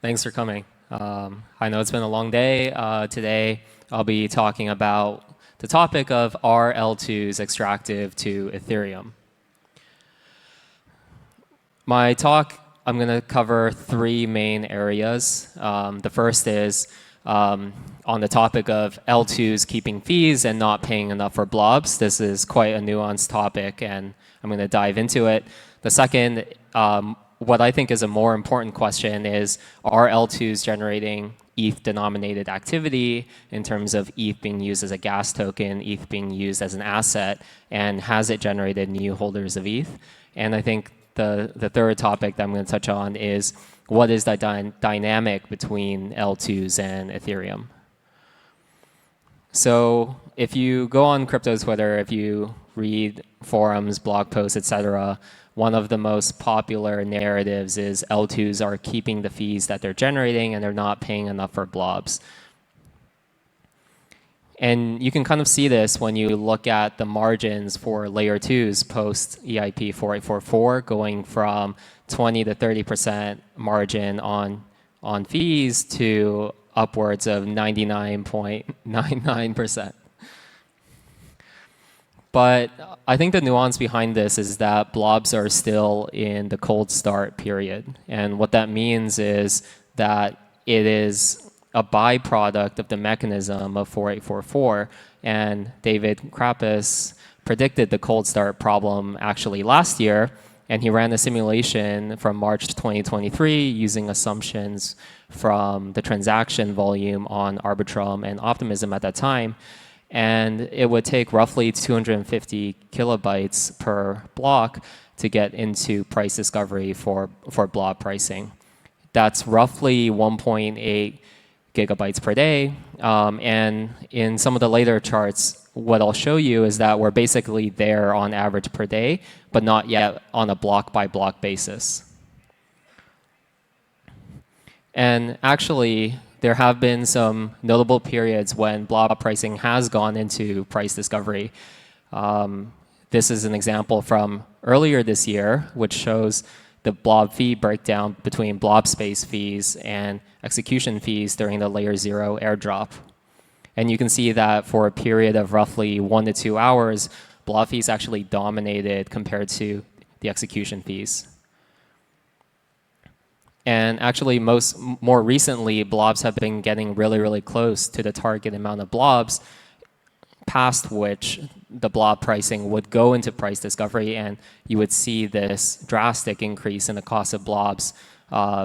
Thanks for coming. I know it's been a long day. Today, I'll be talking about the topic of are L2s extractive to Ethereum. My talk, I'm going to cover three main areas. The first is on the topic of L2s keeping fees and not paying enough for blobs. This is quite a nuanced topic, and I'm going to dive into it. The second, what I think is a more important question is, are L2s generating ETH-denominated activity in terms of ETH being used as a gas token, ETH being used as an asset, and has it generated new holders of ETH? And I think the third topic that I'm going to touch on is, what is the dynamic between L2s and Ethereum? So if you go on crypto Twitter, if you read forums, blog posts, etc., one of the most popular narratives is L2s are keeping the fees that they're generating and they're not paying enough for blobs. And you can kind of see this when you look at the margins for layer 2s post EIP 4844 going from 20 to 30% margin on fees to upwards of 99.99%. But I think the nuance behind this is that blobs are still in the cold start period. And what that means is that it is a byproduct of the mechanism of 4844. And David Krappus predicted the cold start problem actually last year. And he ran a simulation from March 2023 using assumptions from the transaction volume on Arbitrum and Optimism at that time. And it would take roughly 250 kilobytes per block to get into price discovery for blob pricing. That's roughly 1.8 gigabytes per day. And in some of the later charts, what I'll show you is that we're basically there on average per day, but not yet on a block-by-block basis. And actually, there have been some notable periods when blob pricing has gone into price discovery. This is an example from earlier this year, which shows the blob fee breakdown between blob space fees and execution fees during the layer 0 airdrop. And you can see that for a period of roughly 1 to 2 hours, blob fees actually dominated compared to the execution fees. And actually, more recently, blobs have been getting really, really close to the target amount of blobs, past which the blob pricing would go into price discovery, and you would see this drastic increase in the cost of blobs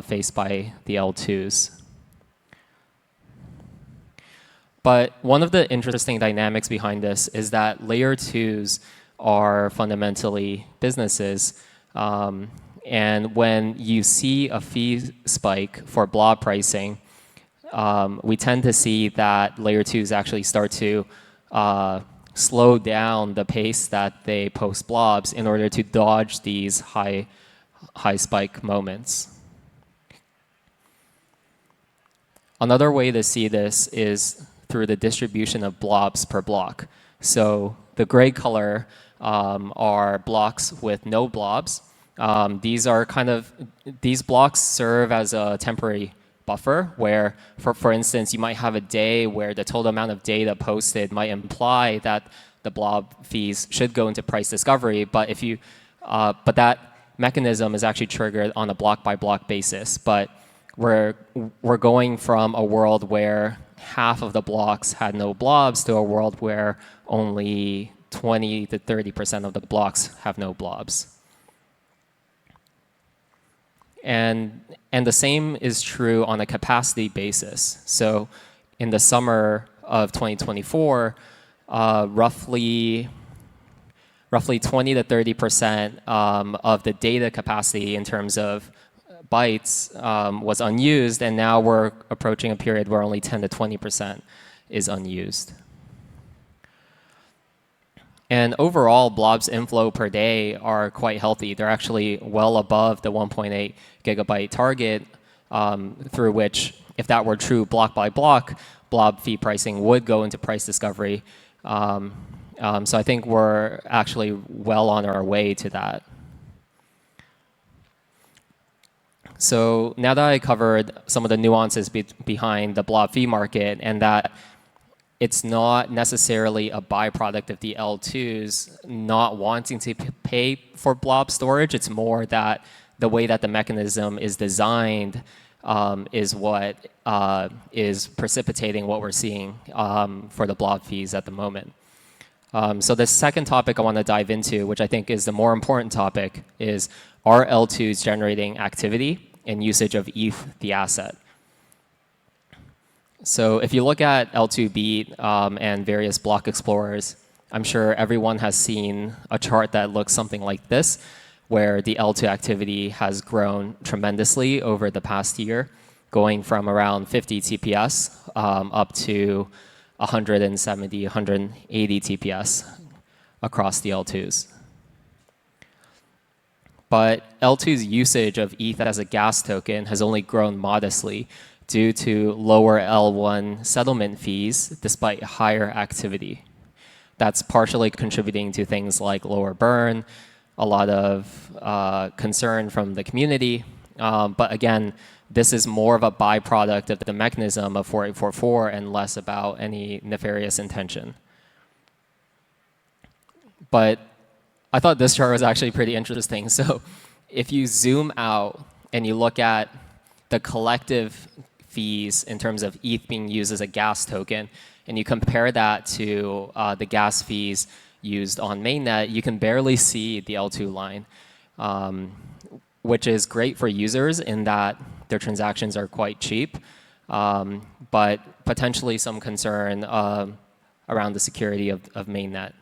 faced by the L2s. But one of the interesting dynamics behind this is that layer 2s are fundamentally businesses. And when you see a fee spike for blob pricing, we tend to see that layer 2s actually start to slow down the pace that they post blobs in order to dodge these high spike moments. Another way to see this is through the distribution of blobs per block. So the gray color are blocks with no blobs. These blocks serve as a temporary buffer where, for instance, you might have a day where the total amount of data posted might imply that the blob fees should go into price discovery, but that mechanism is actually triggered on a block-by-block basis. But we're going from a world where half of the blocks had no blobs to a world where only 20 to 30% of the blocks have no blobs. And the same is true on a capacity basis. So in the summer of 2024, roughly 20 to 30% of the data capacity in terms of bytes was unused, and now we're approaching a period where only 10 to 20% is unused. And overall, blobs inflow per day are quite healthy. They're actually well above the 1.8 gigabyte target, through which, if that were true block by block, blob fee pricing would go into price discovery. So I think we're actually well on our way to that. So now that I covered some of the nuances behind the blob fee market and that it's not necessarily a byproduct of the L2s not wanting to pay for blob storage, it's more that the way that the mechanism is designed is what is precipitating what we're seeing for the blob fees at the moment. So the second topic I want to dive into, which I think is the more important topic, is are L2s generating activity and usage of ETH, the asset? So if you look at L2Beat and various block explorers, I'm sure everyone has seen a chart that looks something like this, where the L2 activity has grown tremendously over the past year, going from around 50 TPS up to 170, 180 TPS across the L2s. But L2's usage of ETH as a gas token has only grown modestly due to lower L1 settlement fees despite higher activity. That's partially contributing to things like lower burn, a lot of concern from the community. But again, this is more of a byproduct of the mechanism of 4844 and less about any nefarious intention. But I thought this chart was actually pretty interesting. So if you zoom out and you look at the collective fees in terms of ETH being used as a gas token, and you compare that to the gas fees used on mainnet, you can barely see the L2 line, which is great for users in that their transactions are quite cheap, but potentially some concern around the security of mainnet.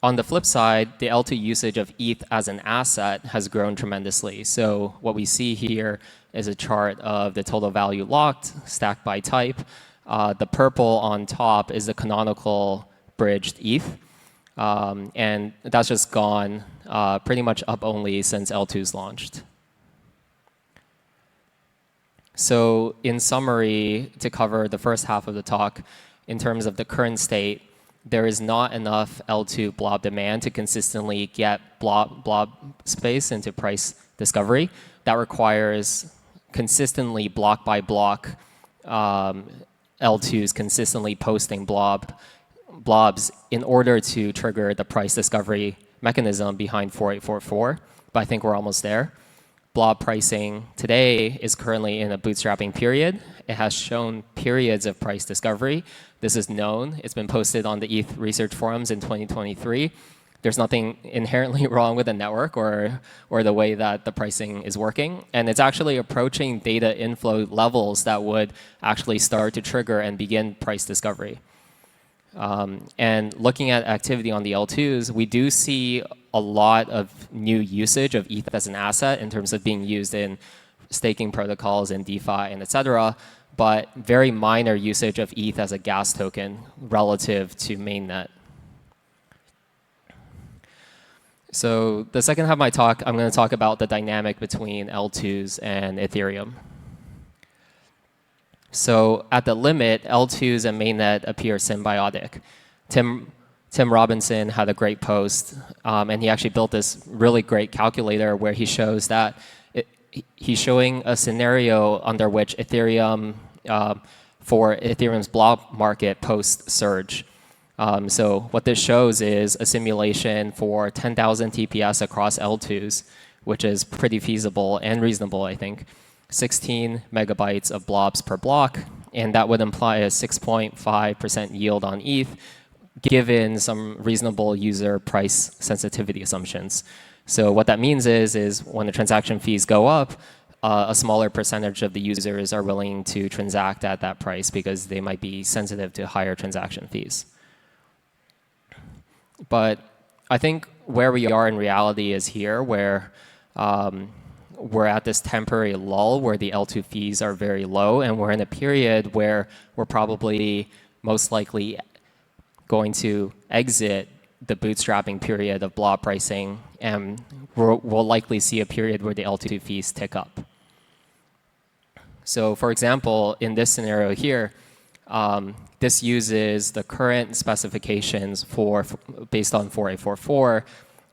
On the flip side, the L2 usage of ETH as an asset has grown tremendously. So what we see here is a chart of the total value locked, stacked by type. The purple on top is the canonical bridged ETH. And that's just gone pretty much up only since L2's launched. So in summary, to cover the first half of the talk, in terms of the current state, there is not enough L2 blob demand to consistently get blob space into price discovery. That requires consistently block by block L2s consistently posting blobs in order to trigger the price discovery mechanism behind 4844. But I think we're almost there. Blob pricing today is currently in a bootstrapping period. It has shown periods of price discovery. This is known. It's been posted on the ETH research forums in 2023. There's nothing inherently wrong with the network or the way that the pricing is working. And it's actually approaching data inflow levels that would actually start to trigger and begin price discovery. And looking at activity on the L2s, we do see a lot of new usage of ETH as an asset in terms of being used in staking protocols and DeFi and et cetera, but very minor usage of ETH as a gas token relative to mainnet. So the second half of my talk, I'm going to talk about the dynamic between L2s and Ethereum. So at the limit, L2s and mainnet appear symbiotic. Tim Robinson had a great post, and he actually built this really great calculator where he shows that he's showing a scenario under which Ethereum, for Ethereum's blob market post-surge. So what this shows is a simulation for 10,000 TPS across L2s, which is pretty feasible and reasonable, I think. 16 megabytes of blobs per block, and that would imply a 6.5% yield on ETH, given some reasonable user price sensitivity assumptions. So what that means is when the transaction fees go up, a smaller percentage of the users are willing to transact at that price because they might be sensitive to higher transaction fees. But I think where we are in reality is here, where we're at this temporary lull where the L2 fees are very low, and we're in a period where we're probably most likely going to exit the bootstrapping period of blob pricing, and we'll likely see a period where the L2 fees tick up. So for example, in this scenario here, this uses the current specifications based on 4844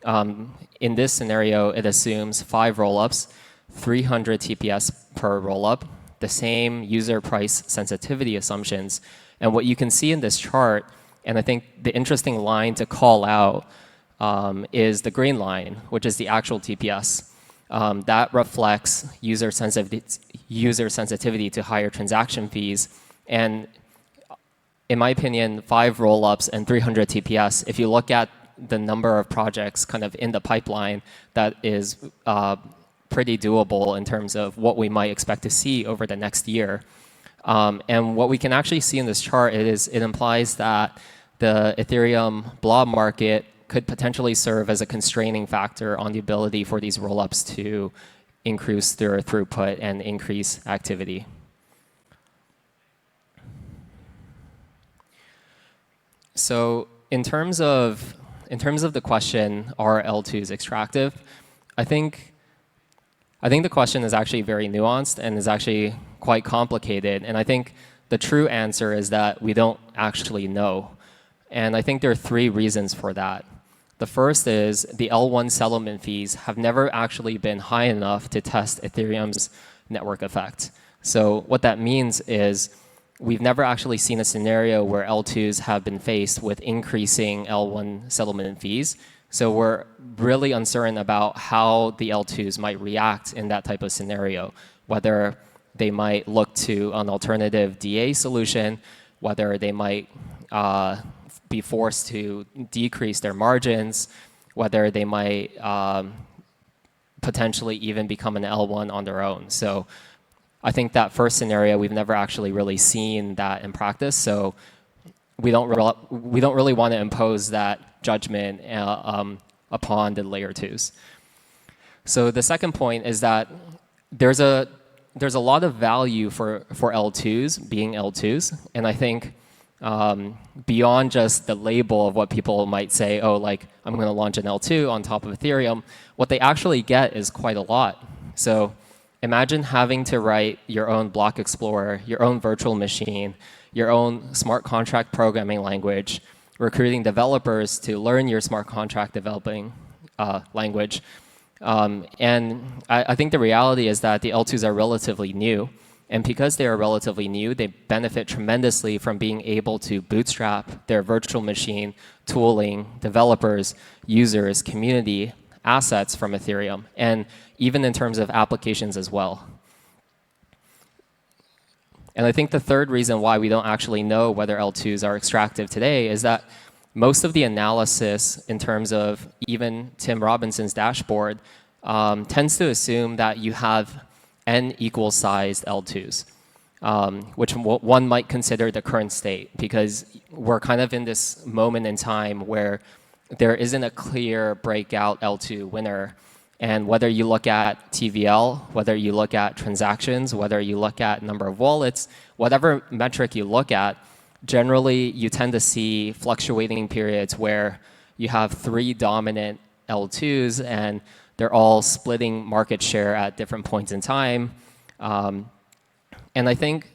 in this scenario, it assumes 5 rollups, 300 TPS per rollup, the same user price sensitivity assumptions. And what you can see in this chart, and I think the interesting line to call out is the green line, which is the actual TPS. That reflects user sensitivity to higher transaction fees. And in my opinion, 5 rollups and 300 TPS, if you look at the number of projects kind of in the pipeline, that is pretty doable in terms of what we might expect to see over the next year. And what we can actually see in this chart is it implies that the Ethereum blob market could potentially serve as a constraining factor on the ability for these rollups to increase their throughput and increase activity. So in terms of the question, are L2s extractive? I think the question is actually very nuanced and is actually quite complicated. And I think the true answer is that we don't actually know. And I think there are 3 reasons for that. The first is the L1 settlement fees have never actually been high enough to test Ethereum's network effect. So what that means is we've never actually seen a scenario where L2s have been faced with increasing L1 settlement fees. So we're really uncertain about how the L2s might react in that type of scenario, whether they might look to an alternative DA solution, whether they might be forced to decrease their margins, whether they might potentially even become an L1 on their own. So I think that first scenario, we've never actually really seen that in practice. So we don't really want to impose that judgment upon the layer 2s. So the second point is that there's a lot of value for L2s being L2s, and I think beyond just the label of what people might say, oh, like I'm going to launch an L2 on top of Ethereum, what they actually get is quite a lot. So imagine having to write your own block explorer, your own virtual machine, your own smart contract programming language, recruiting developers to learn your smart contract developing language. And I think the reality is that the L2s are relatively new. And because they are relatively new, they benefit tremendously from being able to bootstrap their virtual machine, tooling, developers, users, community, assets from Ethereum, and even in terms of applications as well. And I think the third reason why we don't actually know whether L2s are extractive today is that most of the analysis in terms of even Tim Robinson's dashboard tends to assume that you have n equal sized L2s, which one might consider the current state, because we're kind of in this moment in time where there isn't a clear breakout L2 winner. And whether you look at TVL, whether you look at transactions, whether you look at number of wallets, whatever metric you look at, generally you tend to see fluctuating periods where you have 3 dominant L2s and they're all splitting market share at different points in time. And I think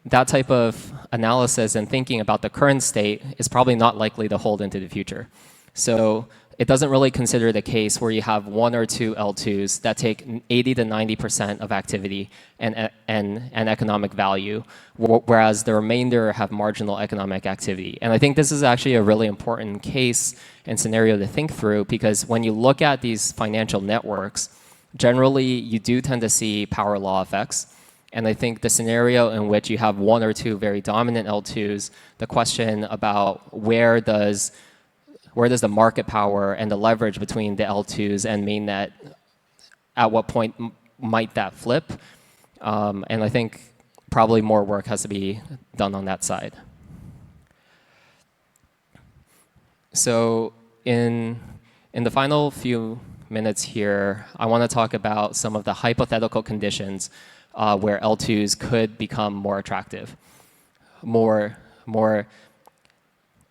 that type of analysis and thinking about the current state is probably not likely to hold into the future. So it doesn't really consider the case where you have 1 or 2 L2s that take 80 to 90% of activity and economic value, whereas the remainder have marginal economic activity. And I think this is actually a really important case and scenario to think through, because when you look at these financial networks, generally you do tend to see power law effects. And I think the scenario in which you have 1 or 2 very dominant L2s, the question about where does the market power and the leverage between the L2s and mainnet, at what point might that flip? And I think probably more work has to be done on that side. So in the final few minutes here, I want to talk about some of the hypothetical conditions where L2s could become more attractive. So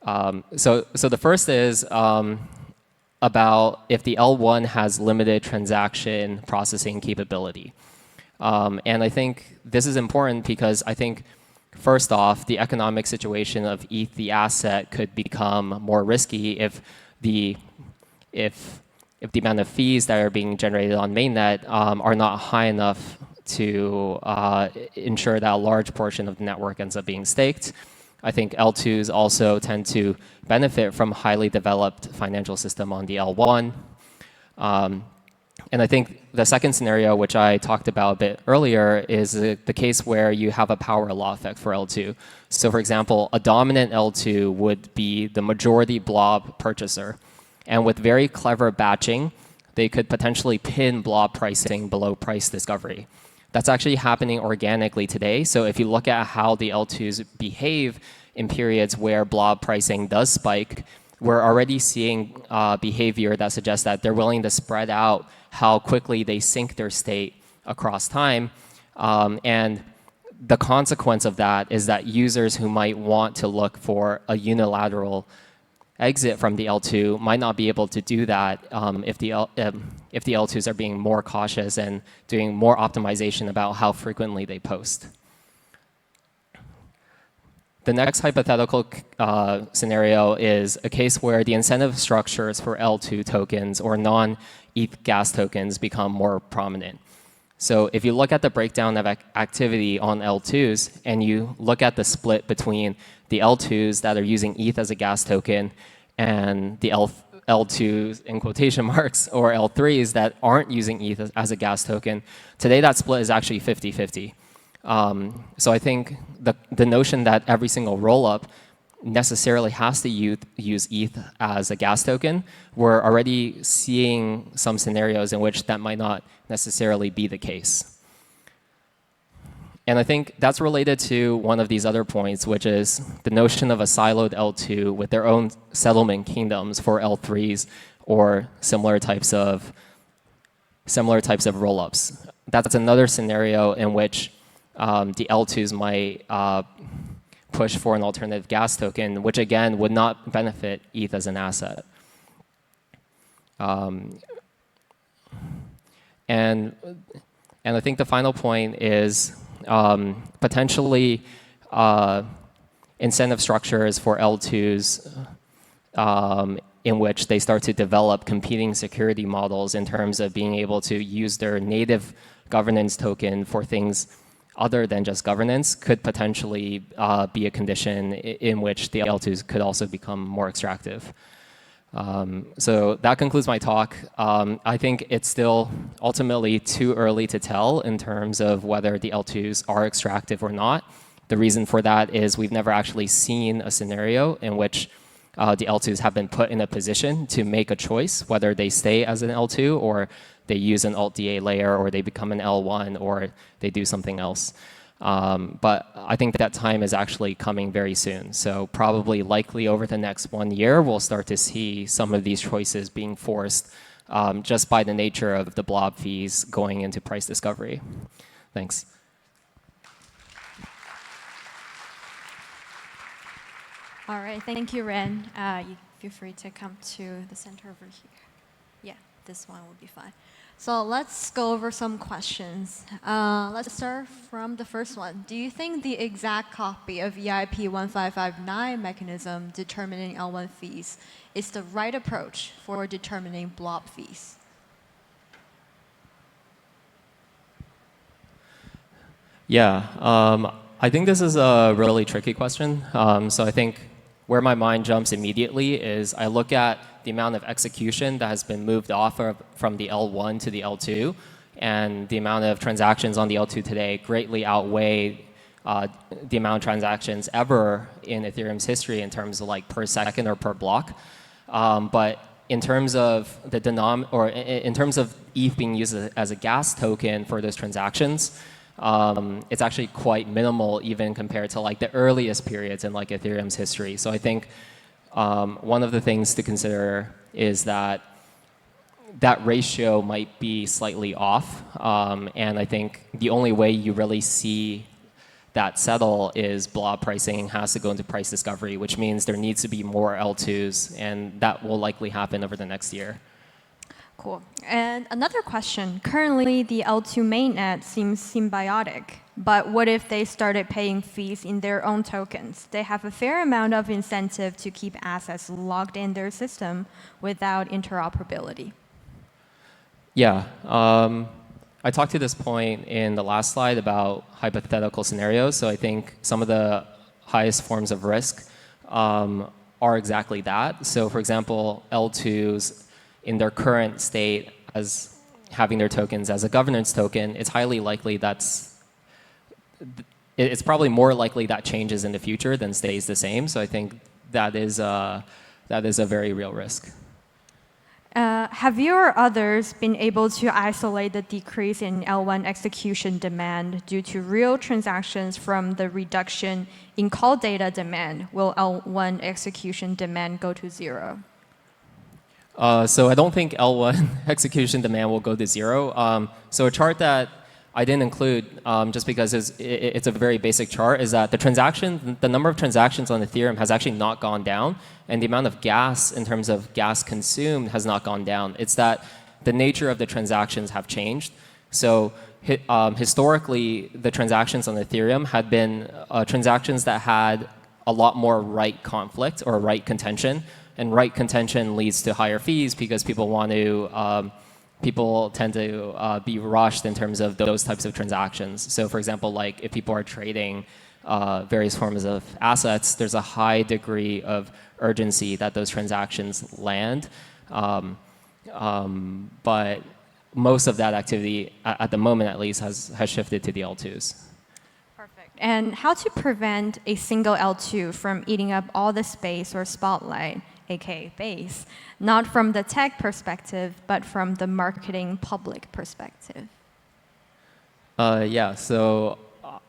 the first is about if the L1 has limited transaction processing capability. And I think this is important because I think, first off, the economic situation of ETH, the asset, could become more risky if if the amount of fees that are being generated on mainnet are not high enough to ensure that a large portion of the network ends up being staked. I think L2s also tend to benefit from highly developed financial system on the L1. And I think the second scenario, which I talked about a bit earlier, is the case where you have a power law effect for L2. So for example, a dominant L2 would be the majority blob purchaser. And with very clever batching, they could potentially pin blob pricing below price discovery. That's actually happening organically today. So if you look at how the L2s behave in periods where blob pricing does spike, we're already seeing behavior that suggests that they're willing to spread out how quickly they sink their state across time. And the consequence of that is that users who might want to look for a unilateral exit from the L2 might not be able to do that if the L2s are being more cautious and doing more optimization about how frequently they post. The next hypothetical scenario is a case where the incentive structures for L2 tokens or non-ETH gas tokens become more prominent. So if you look at the breakdown of activity on L2s and you look at the split between the L2s that are using ETH as a gas token and the L2s in quotation marks or L3s that aren't using ETH as a gas token, today that split is actually 50-50. So I think the notion that every single rollup necessarily has to use ETH as a gas token, we're already seeing some scenarios in which that might not necessarily be the case. And I think that's related to one of these other points, which is the notion of a siloed L2 with their own settlement kingdoms for L3s or similar types of rollups. That's another scenario in which the L2s might push for an alternative gas token, which again would not benefit ETH as an asset. And I think the final point is potentially incentive structures for L2s in which they start to develop competing security models in terms of being able to use their native governance token for things other than just governance could potentially be a condition in which the L2s could also become more extractive. So that concludes my talk. I think it's still ultimately too early to tell in terms of whether the L2s are extractive or not. The reason for that is we've never actually seen a scenario in which the L2s have been put in a position to make a choice, whether they stay as an L2 or they use an alt-DA layer or they become an L1 or they do something else. But I think that time is actually coming very soon. So probably likely over the next 1 year, we'll start to see some of these choices being forced just by the nature of the blob fees going into price discovery. Thanks. All right, thank you, Ren. You feel free to come to the center over here. Yeah, this one will be fine. So let's go over some questions. Let's start from the first one. Do you think the exact copy of EIP 1559 mechanism determining L1 fees is the right approach for determining blob fees? Yeah, I think this is a really tricky question. So I think where my mind jumps immediately is I look at the amount of execution that has been moved off from the L1 to the L2, and the amount of transactions on the L2 today greatly outweigh the amount of transactions ever in Ethereum's history in terms of like per second or per block. But in terms of the in terms of ETH being used as a gas token for those transactions, it's actually quite minimal even compared to like the earliest periods in like Ethereum's history. So I think one of the things to consider is that that ratio might be slightly off. And I think the only way you really see that settle is blob pricing has to go into price discovery, which means there needs to be more L2s, and that will likely happen over the next year. Cool. And another question. Currently, the L2 mainnet seems symbiotic But what if they started paying fees in their own tokens? They have a fair amount of incentive to keep assets logged in their system without interoperability. Yeah. I talked to this point in the last slide about hypothetical scenarios. So I think some of the highest forms of risk are exactly that. So for example, L2s in their current state as having their tokens as a governance token, it's highly likely it's probably more likely that changes in the future than stays the same. So I think that is a very real risk. Have you or others been able to isolate the decrease in L1 execution demand due to real transactions from the reduction in call data demand? Will L1 execution demand go to zero? So I don't think L1 execution demand will go to zero. So a chart that I didn't include, just because it's a very basic chart, is that the number of transactions on Ethereum has actually not gone down, and the amount of gas in terms of gas consumed has not gone down. It's that the nature of the transactions have changed. So historically, the transactions on Ethereum had been transactions that had a lot more right conflict or right contention, and right contention leads to higher fees because people tend to be rushed in terms of those types of transactions. So for example, like if people are trading various forms of assets, there's a high degree of urgency that those transactions land. But most of that activity, at the moment at least, has shifted to the L2s. Perfect. And how to prevent a single L2 from eating up all the space or spotlight, aka base, not from the tech perspective, but from the marketing public perspective? Yeah, so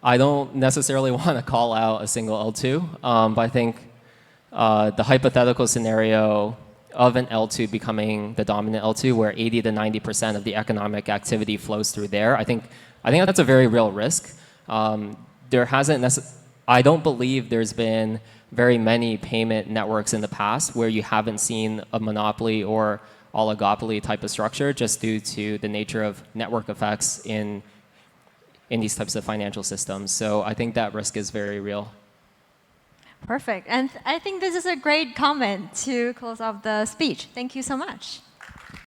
I don't necessarily want to call out a single L2, but I think the hypothetical scenario of an L2 becoming the dominant L2, where 80 to 90% of the economic activity flows through there, I think that's a very real risk. I don't believe there's been very many payment networks in the past where you haven't seen a monopoly or oligopoly type of structure just due to the nature of network effects in these types of financial systems. So I think that risk is very real. Perfect. And I think this is a great comment to close off the speech. Thank you so much.